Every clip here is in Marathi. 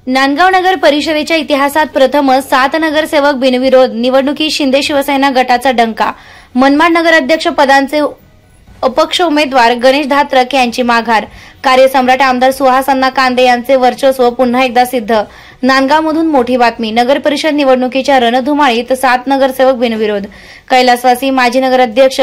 नांदगाव नगर परिषदेच्या इतिहासात प्रथमच 7 नगरसेवक बिनविरोध निवडणुकीत शिंदे शिवसेना गटाचा डंका। मनमाड नगराध्यक्ष पदांचे अपक्ष उमेदवार गणेश धात्रक यांची माघार। कार्यसम्राट आमदार सुहास अण्णा कांदे यांचे वर्चस्व पुन्हा एकदा सिद्ध। नांदगावमधून मोठी बातमी। नगर परिषद निवडणुकीच्या रणधुमाळीत 7 नगरसेवक बिनविरोध। कैलासवासी माजी नगराध्यक्ष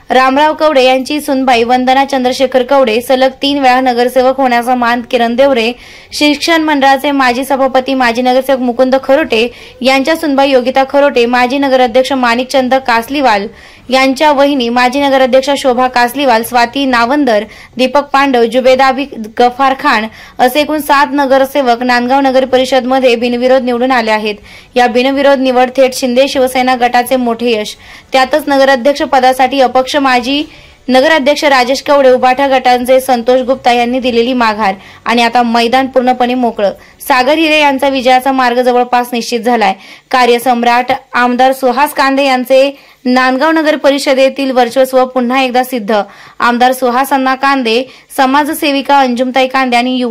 रामराव कवडे यांची सुनबाई वंदना चंद्रशेखर कवडे सलग 3 वेळा नगरसेवक होण्याचा मान किरण देवरे, शिक्षण मंडळाचे माजी सभापती माजी नगरसेवक मुकुंद खरोटे यांच्या सुनबाई योगिता खरोटे, माजी नगराध्यक्ष माणिकचंद कासलीवाल यांच्या वहिनी माजी नगराध्यक्ष शोभा कासलीवाल, स्वाती नावंदर, दीपक पांडव, जुबेदाबी गफार खान असे एकूण 7 नगरसेवक नांदगाव नगर परिषद मध्ये बिनविरोध निवडून आले आहेत। या बिनविरोध निवड थेट शिंदे शिवसेना गटाचे मोठे यश। त्यातच नगराध्यक्ष पदासाठी अपक्ष माजी नगराध्यक्ष राजेश कवडे, उबाठा गटांचे संतोष गुप्ता यांनी दिलेली माघार आणि आता मैदान पूर्णपणे मोकळं। सागर हिरे यांचा विजयाचा मार्ग जवळपास निश्चित झालाय। कार्यसम्राट आमदार सुहास कांदे यांचे नांदगाव नगर परिषदेतील वर्चस्व पुन्हा एकदा सिद्ध। आमदार सुहास अण्णा कांदे, समाजसेविका अंजुमताई कांदे आणि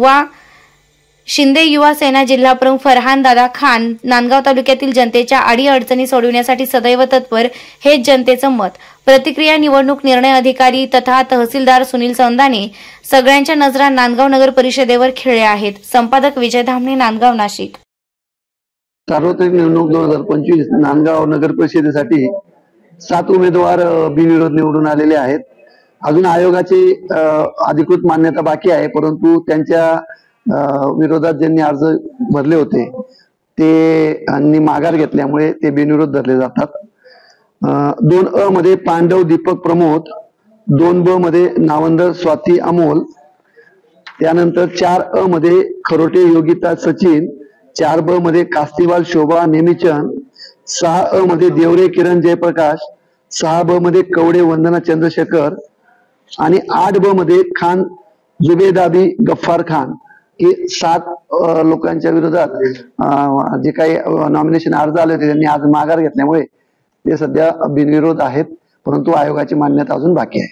शिंदे युवा सेना जिल्हा प्रमुख फरहान दादा खान नांदगाव तालुक्यातील जनतेच्या अडीअडचणी सोडविण्यासाठी सदैव तत्पर, हेच जनतेचं मत। प्रतिक्रिया निवडणूक निर्णय अधिकारी तथा तहसीलदार सुनील सौंदाने सगळ्यांच्या नजरा नांदगाव नगर परिषदेवर खिळल्या आहेत। संपादक विजय धामणे, नांदगाव, नाशिक। सार्वत्रिक निवडणूक 2025 नांदगाव नगर परिषदेसाठी 7 उमेदवार बिनविरोध निवडून आलेले आहेत। अजून आयोगाची अधिकृत मान्यता बाकी आहे, परंतु त्यांच्या विरोधात ज्यांनी अर्ज भरले होते ते माघार घेतल्यामुळे ते बिनविरोध धरले जातात। 2 मध्ये पांडव दीपक प्रमोद, 2 मध्ये नावंदर स्वाती अमोल, त्यानंतर 4 मध्ये खरोटे योगिता सचिन, 4 मध्ये कास्तीवाल शोभा नेमीचंद, 6 मध्ये देवरे किरण जयप्रकाश, 6 मध्ये कवडे वंदना चंद्रशेखर आणि 8 मध्ये खान जुबेदाबी गफ्फार खान। हे 7 लोकांच्या विरोधात जे काही नॉमिनेशन अर्ज आले होते त्यांनी आज माघार घेतल्यामुळे ते सध्या बिनविरोध आहेत, परंतु आयोगाची मान्यता अजून बाकी आहे।